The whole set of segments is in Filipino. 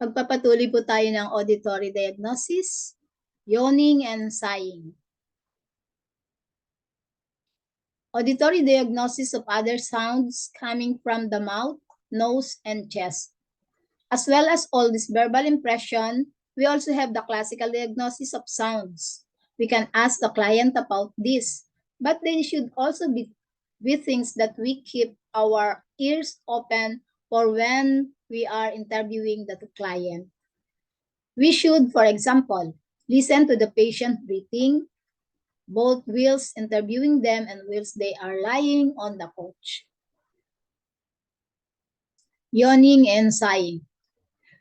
Magpapatuloy po tayo ng auditory diagnosis, yawning and sighing. Auditory diagnosis of other sounds coming from the mouth, nose, and chest. As well as all this verbal impression, we also have the classical diagnosis of sounds. We can ask the client about this, but they should also be things that we keep our ears open for when we are interviewing the client. We should, for example, listen to the patient breathing, both whilst interviewing them and whilst they are lying on the couch. Yawning and sighing.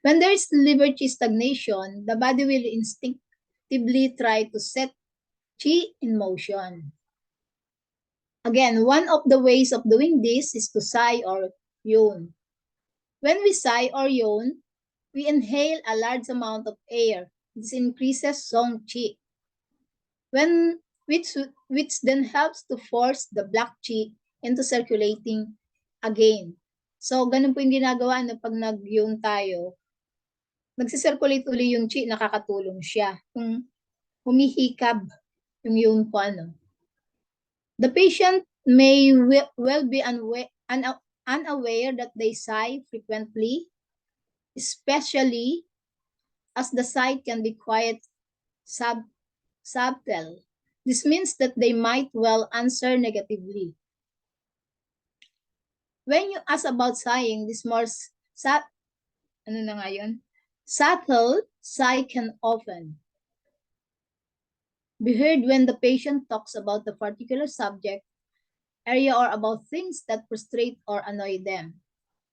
When there is liver qi stagnation, the body will instinctively try to set qi in motion. Again, one of the ways of doing this is to sigh or yawn. When we sigh or yawn, we inhale a large amount of air. This increases zhang qi, which then helps to force the black qi into circulating again. So, ganun po yung ginagawa na pag nag-yawn tayo, nagsisirculate uli yung qi, nakakatulong siya. Kung humihikab yung yawn po, ano. The patient may well be unaware that they sigh frequently, especially as the sigh can be quite subtle. This means that they might well answer negatively. When you ask about sighing, this more subtle sigh can often be heard when the patient talks about the particular subject area or about things that frustrate or annoy them.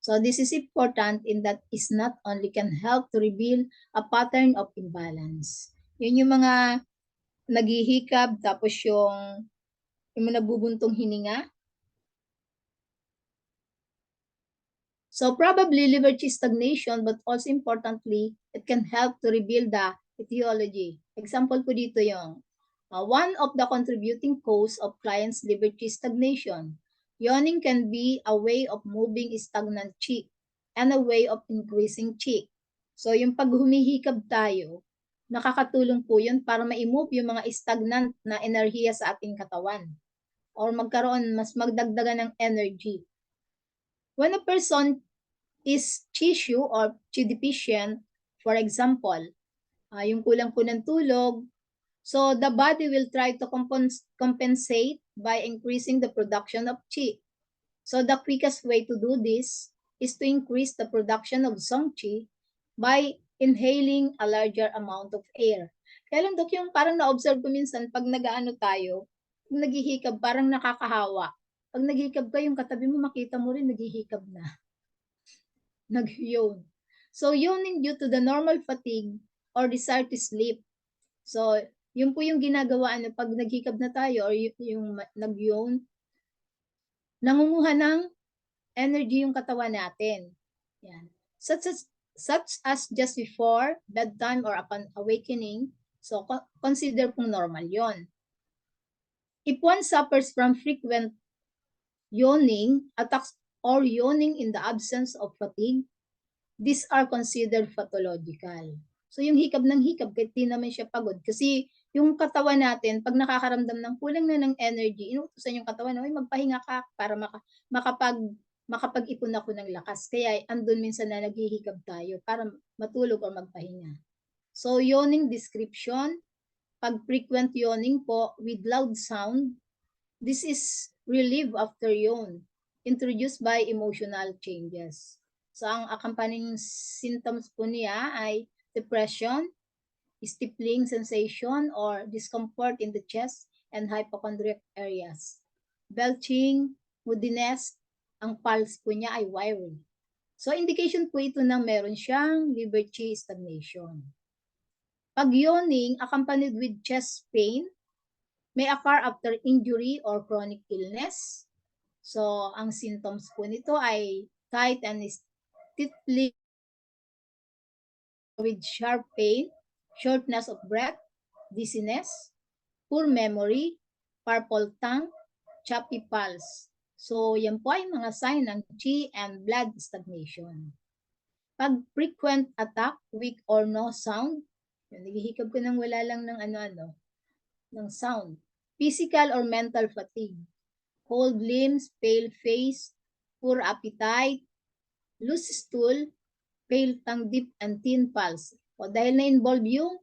So this is important in that it not only can help to reveal a pattern of imbalance. Yun yung mga naghihikab, tapos yung nagbubuntong hininga. So probably liver qi stagnation, but also importantly, it can help to reveal the etiology. Example po dito yung one of the contributing cause of clients' liver qi stagnation. Yawning can be a way of moving stagnant qi and a way of increasing qi. So yung pag humihikab tayo, nakakatulong po yun para ma-move yung mga stagnant na enerhiya sa ating katawan or magdagdagan ng energy. When a person is tissue or qi deficient, for example, yung kulang po ng tulog, so the body will try to compensate by increasing the production of qi. So the quickest way to do this is to increase the production of zhang qi by inhaling a larger amount of air. Kaya lang, Dok, yung parang na-observe ko minsan, pag nag-ano tayo, pag naghihikab, parang nakakahawa. Pag naghihikab ka, yung katabi mo, makita mo rin, naghihikab na. Nag-yawn. So, yawning due to the normal fatigue or desire to sleep. So, yun po yung ginagawa na pag naghikab na tayo or yung nag-yawn, nangunguha ng energy yung katawan natin. Yan. Such as just before bedtime or upon awakening, so consider pong normal yon. If one suffers from frequent yawning attacks or yawning in the absence of fatigue, these are considered pathological. So yung hikab ng hikab, kahit di naman siya pagod. Kasi yung katawan natin, pag nakakaramdam ng kulang na ng energy, inuutosan yung katawan na, magpahinga ka para makapag-ipon ako ng lakas. Kaya andun minsan na naghihikab tayo para matulog o magpahinga. So yawning description, pag frequent yawning po with loud sound, this is relief after yawn, introduced by emotional changes. So ang accompanying symptoms po niya ay depression, stiffling sensation or discomfort in the chest and hypochondriac areas. Belching, moodiness, ang pulse po niya ay wiry. So indication po ito na meron siyang liver qi stagnation. Pag yawning accompanied with chest pain, may occur after injury or chronic illness. So ang symptoms po nito ay tight and stiffly with sharp pain, shortness of breath, dizziness, poor memory, purple tongue, choppy pulse. So yan po ay mga sign ng qi and blood stagnation. Pag frequent attack, weak or no sound, yun, naghihikab ko nang wala lang ng ng sound. Physical or mental fatigue, cold limbs, pale face, poor appetite, loose stool, pale tongue dip, and thin pulse. O dahil na-involve yung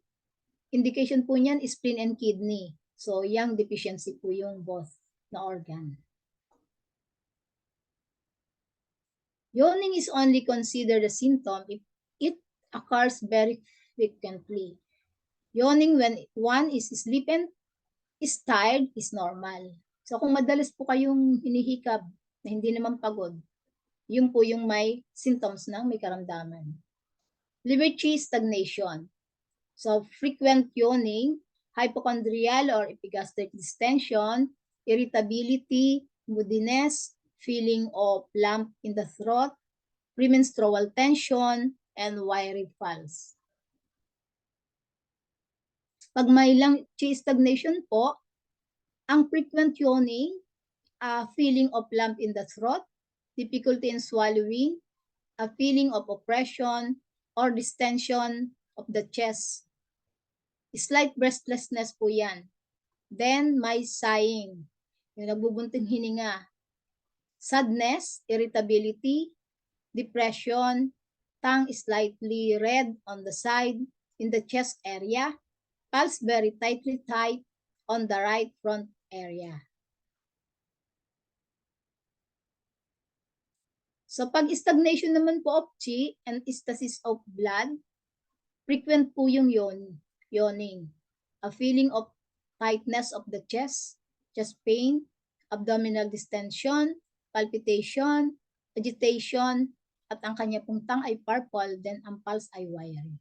indication po niyan, spleen and kidney. So, yang deficiency po yung both na organ. Yawning is only considered a symptom if it occurs very frequently. Yawning when one is sleeping, is tired, is normal. So kung madalas po kayong hinihikab na hindi naman pagod, yun po yung may symptoms ng may karamdaman. Liver Qi Stagnation. So frequent yawning, hypochondrial or epigastric distension, irritability, moodiness, feeling of lump in the throat, premenstrual tension, and wiry pulse. Pag may lang Qi stagnation po, ang frequent yawning, feeling of lump in the throat, difficulty in swallowing, a feeling of oppression or distension of the chest. Slight breathlessness po yan. Then, may sighing, yung nagbubunting hininga. Sadness, irritability, depression, tongue slightly red on the side, in the chest area, pulse very tightly tight on the right front area. So pag stagnation naman po of Qi and stasis of blood, frequent po yung yawning. A feeling of tightness of the chest pain, abdominal distension, palpitation, agitation, at ang kanya pong tongue ay purple, then ang pulse ay wiry.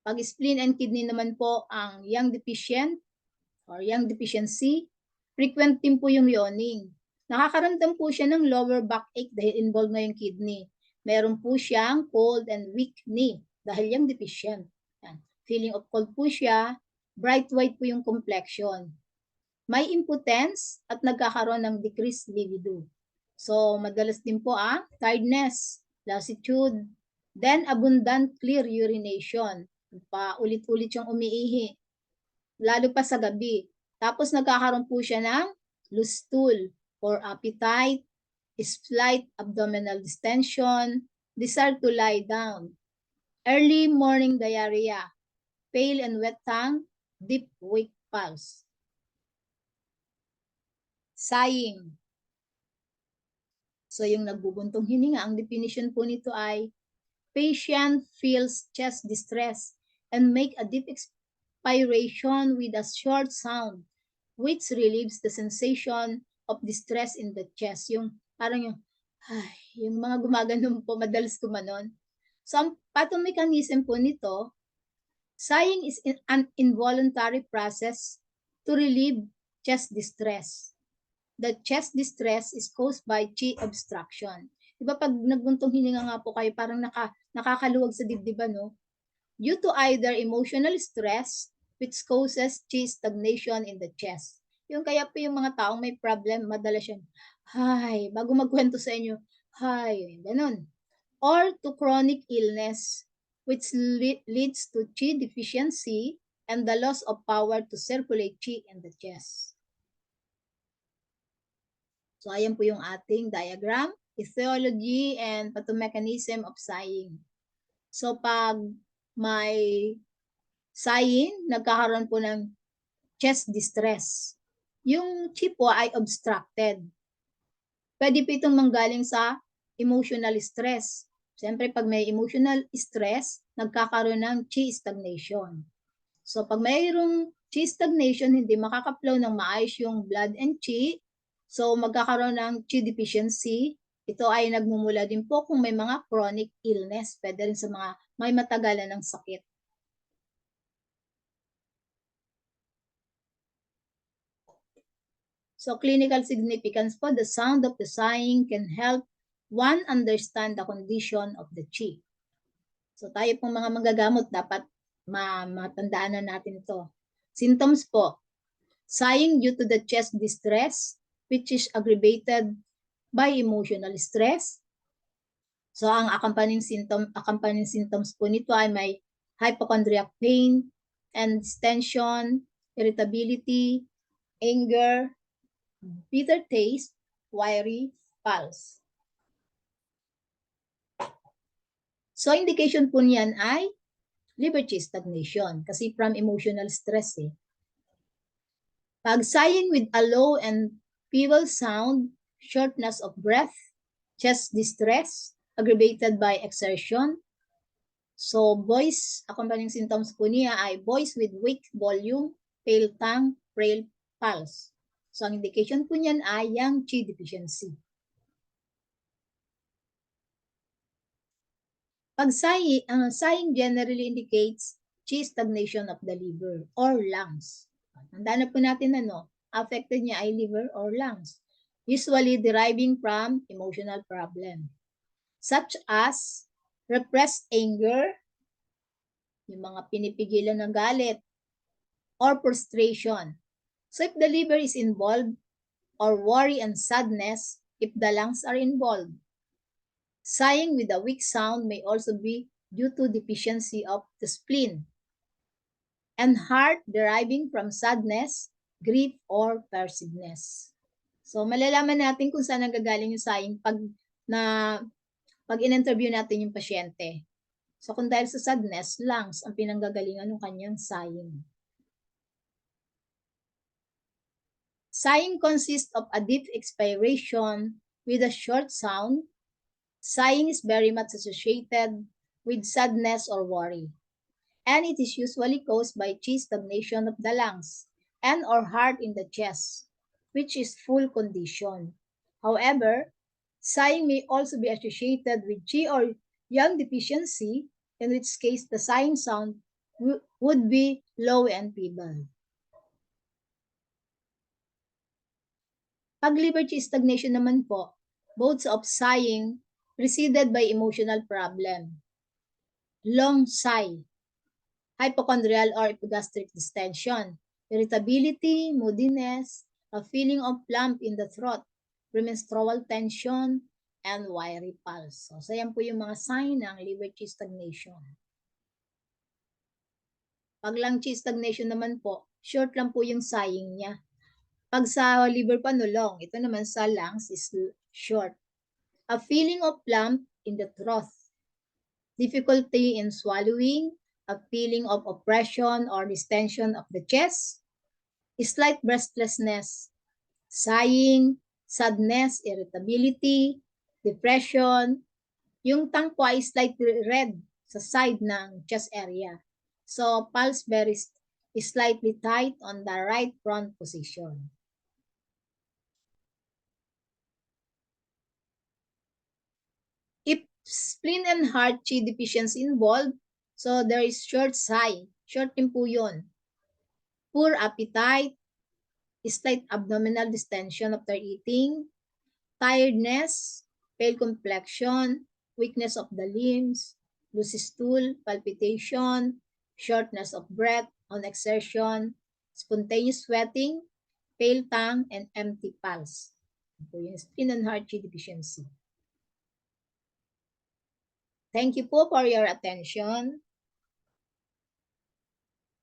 Pag spleen and kidney naman po ang yang deficient or yang deficiency, frequent din po yung yawning. Nakakaramdam po siya ng lower backache dahil involved na yung kidney. Meron po siyang cold and weak knee dahil yang deficient. Yan. Feeling of cold po siya, bright white po yung complexion. May impotence at nagkakaroon ng decreased libido. So, madalas din po ang tiredness, lassitude, then abundant clear urination. Paulit-ulit yung umiihi, lalo pa sa gabi. Tapos nagkakaroon po siya ng loose stool, poor appetite, slight abdominal distension, desire to lie down, early morning diarrhea, pale and wet tongue, deep weak pulse. Sighing. So yung nagbubuntong hininga, ang definition po nito ay patient feels chest distress and make a deep expiration with a short sound which relieves the sensation of distress in the chest. Yung parang yung mga gumaganon po, madalas gumanon. So ang pathomechanism po nito, sighing is an involuntary process to relieve chest distress. The chest distress is caused by Qi obstruction. Diba pag nagbuntong hininga nga po kayo, parang nakakaluwag sa dibdib, no? Due to either emotional stress, which causes Qi stagnation in the chest. Yung kaya po yung mga taong may problem, madalas yung, bago magkwento sa inyo, ganun. Or to chronic illness, which leads to Qi deficiency and the loss of power to circulate Qi in the chest. So, ayan po yung ating diagram, etiology and pathomechanism of sighing. So, pag may sighing, nagkakaroon po ng chest distress. Yung Qi po ay obstructed. Pwede po itong manggaling sa emotional stress. Siyempre, pag may emotional stress, nagkakaroon ng Qi stagnation. So, pag mayroong Qi stagnation, hindi makaka-flow ng maayos yung blood and Qi, so magkakaroon ng Qi deficiency. Ito ay nagmumula din po kung may mga chronic illness, pwede rin sa mga may matagalan ng sakit. So clinical significance po, the sound of the sighing can help one understand the condition of the Qi. So tayo pong mga manggagamot, dapat matandaan na natin ito. Symptoms po, sighing due to the chest distress, which is aggravated by emotional stress, So, ang accompanying symptoms po nito ay may hypochondriac pain and distension, irritability, anger, bitter taste, wiry pulse. So, indication po niyan ay liver qi stagnation kasi from emotional stress eh. Pag sighing with a low and feeble sound, shortness of breath, chest distress, aggravated by exertion. So, voice, accompanying symptoms po niya ay voice with weak volume, pale tongue, frail pulse. So, ang indication po niyan ay yang qi deficiency. Pag sighing generally indicates qi stagnation of the liver or lungs. Tandaan na po natin affected niya ay liver or lungs, usually deriving from emotional problem, such as repressed anger, yung mga pinipigilan ng galit, or frustration. So if the liver is involved, or worry and sadness if the lungs are involved. Sighing with a weak sound may also be due to deficiency of the spleen, and heart deriving from sadness, grief, or persiveness. So malalaman natin kung saan nanggagaling yung sighing pag in-interview natin yung pasyente. So kung dahil sa sadness, lungs ang pinanggagalingan ng kanyang sighing. Sighing consists of a deep expiration with a short sound. Sighing is very much associated with sadness or worry, and it is usually caused by qi stagnation of the lungs and or heart in the chest, which is full condition. However, sighing may also be associated with qi or yang deficiency, in which case the sighing sound would be low and feeble. Pag liver qi stagnation naman po, bouts of sighing preceded by emotional problem, long sigh, hypochondrial or epigastric distension, irritability, moodiness, a feeling of lump in the throat, premenstrual tension, and wiry pulse. So yan po yung mga sign ng liver qi stagnation. Pag lung qi stagnation naman po, short lang po yung sighing niya. Pag sa liver pa long, ito naman sa lungs is short. A feeling of lump in the throat, difficulty in swallowing, a feeling of oppression or distension of the chest, slight breathlessness, sighing, sadness, irritability, depression, yung tongue po ay slightly red sa side ng chest area. So, pulse very slightly tight on the right front position. If spleen and heart qi deficiency involved, so there is short sigh. Short din po yun. Poor appetite, slight abdominal distension after eating, tiredness, pale complexion, weakness of the limbs, loose stool, palpitation, shortness of breath on exertion, spontaneous sweating, pale tongue, and empty pulse. Ito yung spleen and heart qi deficiency. Thank you po for your attention.